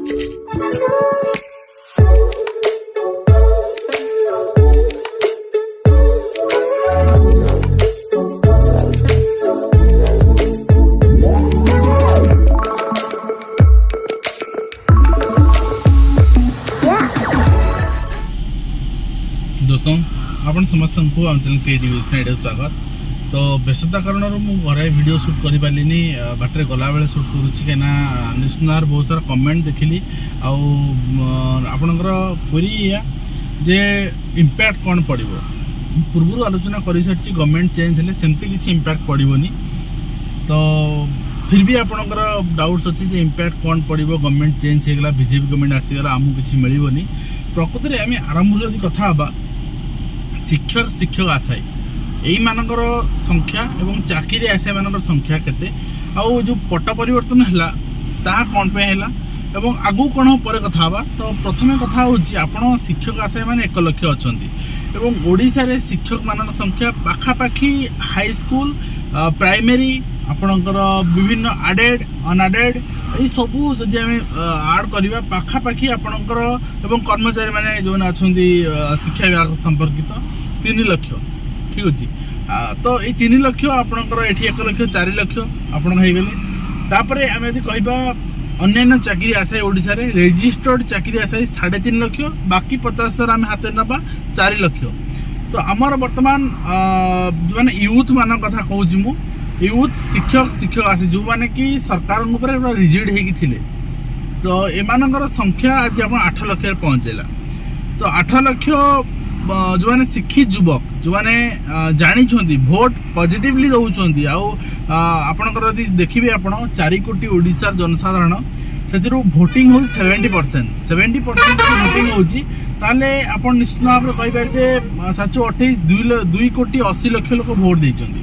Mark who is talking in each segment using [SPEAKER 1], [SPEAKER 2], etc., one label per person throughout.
[SPEAKER 1] दोस्तों आपण समस्त को आम चैनल क्रिएटिव स्वागत। तो व्यस्तता कारण घर वीडियो शूट कर पारे बाटर गला बेले शूट करुच्ची कहीं निश्चित बहुत सारा कमेंट देखिली आपणकर पूरी या जे इम्पैक्ट कौन पड़ो पूर्व आलोचना कर सारी गवर्नमेंट चेंज हेले सेमती किसी इम्पैक्ट पड़ोनी। तो फिर भी आपणकर डाउट्स अच्छी जे इम्पैक्ट कौन पड़ो गवर्नमेंट चेंज होगा बीजेपी गवर्नमेंट आसीगला आमको किसी मिलनी प्रकृति में आम आरंभ जदि कथा शिक्षक शिक्षक आशायी यही मानकर संख्या एवं चाकरी आशा मान संख्या केते आउ जो पट परिवर्तन है कौन पे है एवं आगू कौन पर कथा तो प्रथम कथा हूँ आपण शिक्षक आशा मैंने 1 लाख अच्छा एवं ओडिशा रे शिक्षक मान संख्या पाखापाखि हाई स्कूल प्राइमरी आपणकर विभिन्न आडेड अनआडेड ये सबू जदि आम आड करवा पाखापाखि आपणकर एवं कर्मचारी मैंने जो अच्छा शिक्षा विभाग संपर्कित 3 लाख ठीक अच्छे। तो ये 3 लाख आपणकर ये 1 लाख 4 लाख आपण तापर आम यदि कहवा अन्य चाकरी आशायी ओडिशा रे रेजिस्टर्ड चाकरी आशायी 3.5 लाख बाकी 50,000 आम हाथ नवा 4 लाख। तो आमर बर्तमान जो मैंने यूथ मान कथा कहूँ मु यूथ शिक्षक शिक्षक आसे जो मैंने कि सरकार रिजिड होती तो एमानकर संख्या आज आप 8 लाख पहुँचेला। तो 8 लाख जो मैंने शिक्षित युवक जो मैंने जानी भोट पॉजिटिवली दौरान आपणकर यदि देखिए आप 4 कोटी ओडिशा जनसाधारण से भोटिंग हो 70% भोटिंग होते आप निश्चित भाव में कहींपारे 728 2 कोटी 80 लाख लोक भोट देते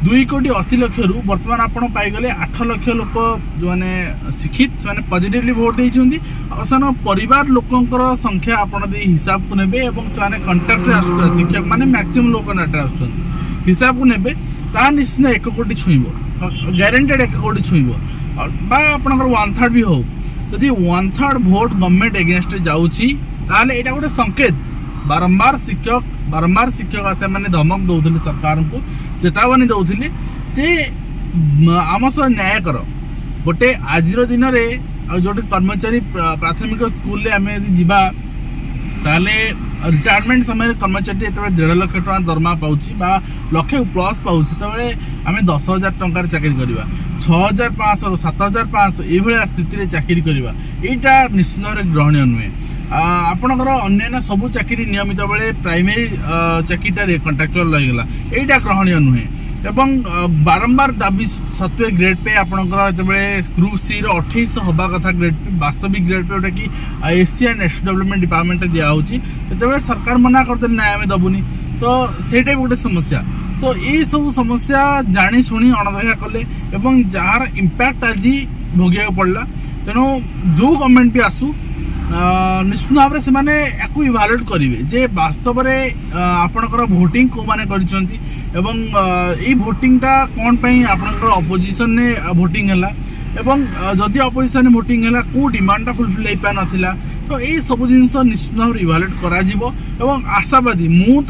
[SPEAKER 1] 2 कोटी 80 लाख रु बर्तमान आप पाईगले 8 लाख लोक जो मैंने शिक्षित मैंने पॉजिटिवली भोट देते सन परिवार लोकंकर संख्या आप हिसाब को नेबे से कंटाक्ट आस शिक्षक माने मैक्सिमम लोक नाटे हिसाब को नेबे निश्चित 1 कोटी छुईब ग्यारंटेड 1 कोटी छुईब आपंकर 1/3 भी हो जदि 1/3 भोट गवर्नमेंट एगेन्स्ट जाऊँगी यहाँ गोटे संकेत बारंबार शिक्षक आशा मैंने धमक दौले सरकार को चेतावनी दौले जे आम सह न्याय कर गोटे आज दिन में जो कर्मचारी प्राथमिक स्कूल आम यदि जीवा ताले रिटायरमेंट समय कर्मचारी जो 1.5 लाख टका दरमा पाँच लक्षे प्लस पाँच तो आम 10,000 टंकार चाकरी करवा 6,500 7,500 ये स्थिति चाकरी करवा यहाँ निश्चित भाव में ग्रहणीय नुहे। आपणकर अन्य सबू चाकरी नियमित बेले प्राइमरी चाकरीटार कंट्राक्चुअल रहीगला यहाँ ग्रहणीय नुहे एवं बारंबार दाबी सत्वे ग्रेड पे आपणकर जो ग्रुप सी 2800 हवा कथा ग्रेड पे वास्तविक ग्रेड पे जोटा कि SC and ST development department दिखाई सरकार मना करते ना आम दबुनी तो सेटा गोटे समस्या। तो ये सब समस्या जानी शुणी अणदेखा कले एवं जार इम्पैक्ट आज भोगिया पड़ला तेणु जो गवर्नमेंट भी आसू निश्चित भाव में से इवालुएट करेंगे जे वास्तव में आपणकर भोटिंग को माने करिसेंती एवं ये भोटिंगटा कौन पाई आपणकर अपोजिशन ने भोटिंग है एवं जदि अपोजिशन ने भोटिंग है को डिमांडटा फुलफिल हो पार नाथिला तो ये सब जिनस निश्चित भाव में इवालुएट करा आशावादी मो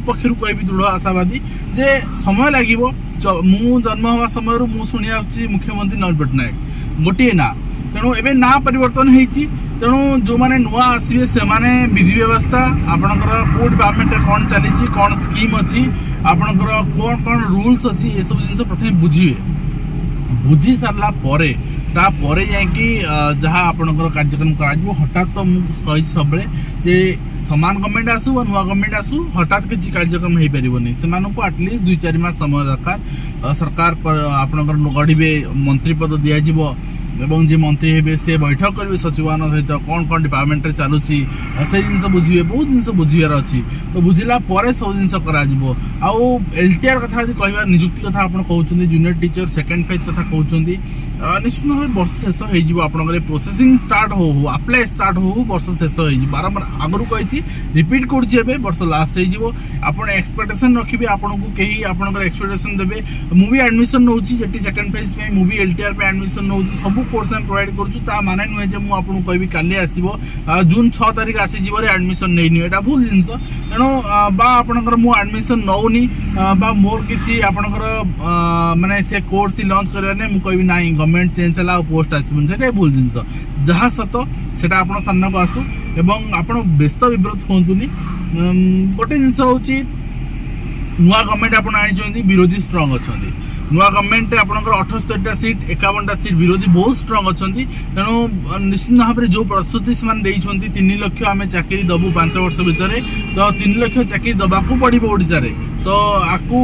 [SPEAKER 1] पक्षर कहबी दृढ़ आशावादी जे समय लगे मु जन्म हवा समय मु शुणी आछि मुख्यमंत्री नवीन पट्टनायक गोटे ना तेणु एवं ना परिवर्तन होती तेणु जो मैंने नुआ आसवे से विधि व्यवस्था आपणकर को डिपार्टमेंट कौन चली कौन स्कीम अच्छी आपणकर कौन कौन रूल्स अच्छी ये सब जिन प्रथम बुझे बुझी सारा तापर जाकि जहाँ आपणकर कार्यक्रम कर हठात तो मुझे सब जे समान गवर्नमेंट आसू व नुआ गवर्नमेंट आसू हठात किसी कार्यक्रम हो पारनी से आटलिस्ट 2-4 मास समय दरकार सरकार आपणकर गढ़े मंत्री पद दिज्व एवं जी मंत्री हे से बैठक करेंगे सचिवान सहित कौन कौन डिपार्टमेंट चलुची से जिन बुझे बहुत जिन बुझार अच्छी तो बुझला सब जिन एलटीआर कथा कह निजुक्ति कथा आप कहते जूनियर टीचर सेकेंड फेज कथा कहते निश्चित भाव में वर्ष शेष हो प्रोसेसिंग स्टार्ट हो अप्लाई स्टार्ट हो वर्ष शेष हो बारंबार आगु कही रिपीट करुँचे वर्ष लास्ट हो एक्सपेक्टेशन रखिए आपन को कहीं आपंकर एक्सपेक्टेशन देवे मुझे एडमिशन नौ सेकेंड फेज मुझे एलटीआर पे एडमिशन नौ सब कोर्स हम प्रोवाइड करूँ ता माने नुहे जे मु आपन कहबी काली आसीबो जून 6 तारिख आसी जीवरे एडमिशन नै नि एटा भूल जिंस तेणु बा आपनकर मु एडमिशन नौनी बा मोर किछि आपनकर माने से कोर्स लॉन्च करबा नै मु कहबी नाही गवर्नमेंट चेंज हला पोस्ट आसीबन सेटा भूल जिंस जहा सत सेटा आपन सामना को आसु एवं आपन व्यस्त विब्रत होंतुनी गोटे जिंस होची नुआ गवर्नमेंट आपन आनी विरोधी स्ट्रॉंग अच्छा नुआ गवर्नमेंट आपंकर 78टा सीट 51टा सीट विरोधी बहुत स्ट्रॉंग अच्छा तेणु निश्चित भाव में जो प्रस्तुति से 3 लाख आम चाकरी दबू 5 वर्ष भितर तो 3 लाख चाकरी दबाक पड़ो ओडिशा रे तो आपको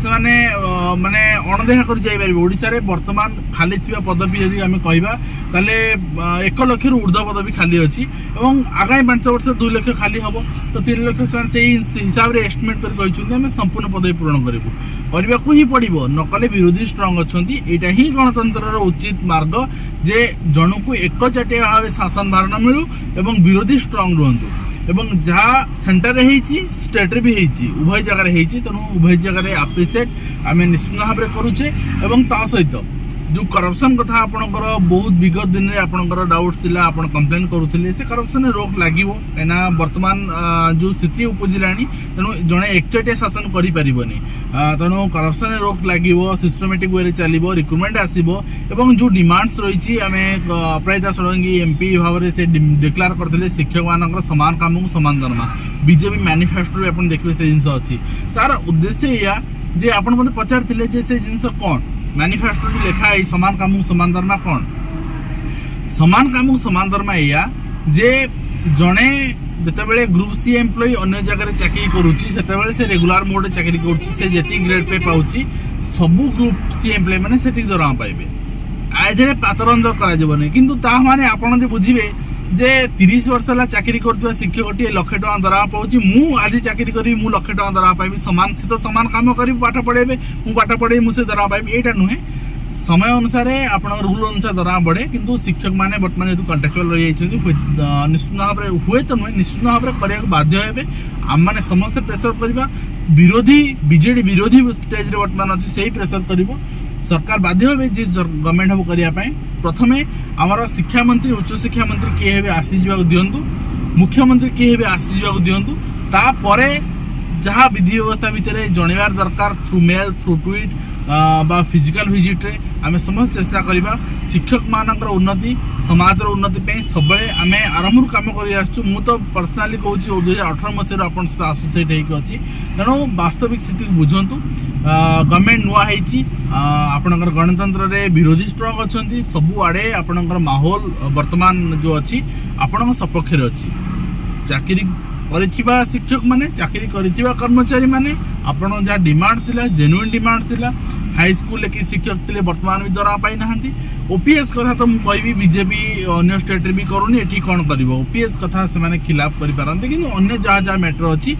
[SPEAKER 1] से माने अणदेखा कर जापर ओडिशा रे वर्तमान खाली थी पदवी यदि आम कहवा ताले 1 लाख ऊर्ध्व पदवी खाली अच्छी और आगामी 5 वर्ष 2 लाख खाली हम तो 3 लाख से हिसाब से एस्टिमेट कर संपूर्ण पदवी पूरण करने को ही पड़ो नकले विरोधी स्ट्रॉंग अच्छा यहाँ ही गणतंत्र उचित मार्ग जे जन को एकचाटिया भाव शासन भार न मिलू एवं विरोधी स्ट्रॉंग रुहतु एवं जहाँ सेंटर स्टेट भी होती उभय जगार तेणु उभय जगार आप्रिसीएट आम निश्चित भाव में करुचे एवं ता सहित जो करप्शन कथा आपणकर बहुत विगत दिन में आपणकर डाउट्स थिला आपण कंप्लेन करूथिले से करप्शन रोक लागिवो एना वर्तमान जो स्थिति उपजिलानी तेणु जणे एकचटिया शासन करि परिबनी तेणु करप्शन रोक लागिवो सिस्टमैटिक वे रे चलिबो रिक्रुटमेंट आसीबो एवं जो डिमांड्स रहिछि आमे अपराजिता षडंगी एमपी भाव रे से डिक्लेयर करथिले शिक्षक मानकर समान काम को समान दरमा बीजेपी मैनिफेस्टो रे आपण देखबे से जिंस अछि तार उद्देश्य या जे आपण मते पचारथिले जे से जिंस कोन मैनिफेस्टो लिखा है समान काम समान दरमा कौन समान काम समान दरमा या जे जड़े जिते ग्रुप सी एम्प्लॉय अन्य जगह चाकरी करुच्ची से रेगुलर मोड चाकरी करुच्ची जी ग्रेड पे पाँच सबू ग्रुप सी एम्प्लॉय मैंने से दरमा पाइबे आधे पातर अंदर कर किंतु ता माने आपण जे बुझिबे जे 30 वर्ष है चाकरी करथुवा शिक्षक टी 1 लाख टका दरमा पाउची मु आज चाकरी करी मु 1 लाख टका दरमा पाइबी समान से तो समान काम करी पाठ पढ़ेबे मु पाठ पढ़े मु से दरमा पाइबी एटा नुहे समय अनुसार आपण रूल अनुसार दरमा बढ़े किंतु शिक्षक माने वर्तमान जेतु कॉन्ट्रैक्चुअल रही जाइछन्ती निश्चित भाव में हुए तो नुहे निश्चित भाव में करिया बाध्य हेबे आम माने समस्त प्रेशर करबा विरोधी बीजेडी विरोधी स्टेज रे वर्तमान अछि सेही प्रेशर करिवो सरकार बाध्य हे जिस गवर्नमेंट हम करने प्रथमे आमर शिक्षा मंत्री उच्च शिक्षा मंत्री किए हे आसी जावाक दियंतु मुख्यमंत्री किए हे आसी जावाक दियंतु तापरे जहाँ विधि व्यवस्था भितर जणवार दरकार थ्रू मेल थ्रू ट्वीट बा फिजिकल विजिट रे आमे समस्त चेष्टा करिबा शिक्षक मानकर उन्नति समाज उन्नति पे सब आम आरंभ काम कर मु तो पर्सनाली कहूँ 2018 मसीह आपण सहित आसोसिएट होगी अच्छी तेणु वास्तविक स्थिति बुझंतु गवर्नमेंट नुआ आपणकर गणतंत्र रे विरोधी स्ट्रॉंग अच्छा सबु आड़े आपणकर माहौल वर्तमान जो अच्छी आपण सपक्ष अच्छी चाकरी करिथिबा शिक्षक माने चाकरी करिथिबा कर्मचारी माने आपण जहाँ डिमांड थिला जेन्युइन डिमांड थिला हाई स्कूल के शिक्षक थे वर्तमान भी दरमा पाई नहांती ओपीएस कथा तो मुझे कहबी बीजेपी अन्य स्टेट भी करूनी एठी कौन कर ओपीएस कथा से माने खिलाफ करि पारंते किंतु अन्य जहाँ जहाँ मैटर अच्छी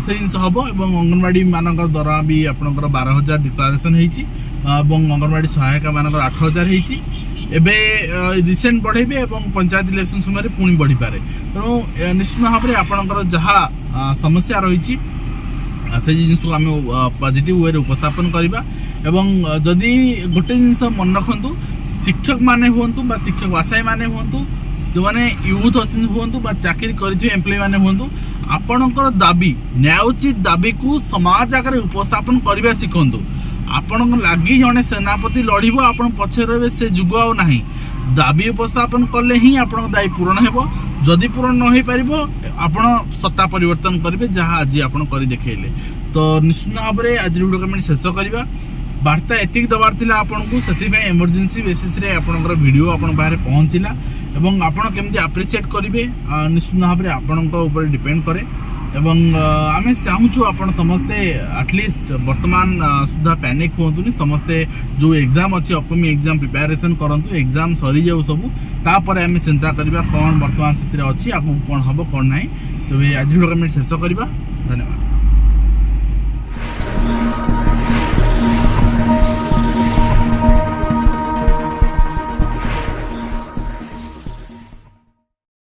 [SPEAKER 1] से जिन हम और अंगनवाड़ी मानक दरमा भी आपंकर 12,000 डिक्लारेसन होती अंगनवाड़ी सहायिका मानक 8,000 होती एबे रिसेंट बढ़ेबे और पंचायत इलेक्शन समय पुणी बढ़ी पारे तेणु निश्चित भाव में आपंकर जहाँ समस्या रही से जिनस आम पॉजिटिव वे उपस्थापन करवा एवं जदि गोटे जिनस मन रखु शिक्षक माने हूँ शिक्षक आशायी माने हूँ जो मैंने यूथ अच्छे हूँ चाकरी कर एम्प्लॉय माने हूँ आपणकर दाबी न्यायोचित दाबी को समाज आगे उपस्थापन करने शिखु आपण लगी जड़े सेनापति लड़ब आप पछे रे से जुग आ ना दाबी उपस्थापन कले ही आपण दायी पूरण हो जदि पूरण न हो पार आपण सत्ता परिवर्तन करेंगे जहाँ आज आप कर देखले तो निश्चित भाव में आज वीडियो कमेंट शेष करवा वार्ता एतिक दबार थिला आपन को सेति इमरजेंसी बेसिस रे आपनकर वीडियो आपन बाहर पहुँचला एवं आपन केमती अप्रिशिएट करेंगे निश्चित भाव में आपण ऊपर डिपेंड करे एवं आम चाहूँ आपन समस्ते एटलिस्ट वर्तमान सुधा पैनिक हुआ समस्ते जो एग्जाम अच्छी अपकमिंग एग्जाम प्रिपेरेसन करंतु एग्जाम सरी जाऊ सबू तापर आम चिंता करवा कौन वर्तमान स्थिति अच्छी आगू कौन हम कौन ना तेज आज वीडियो कमेंट शेष करवा धन्यवाद।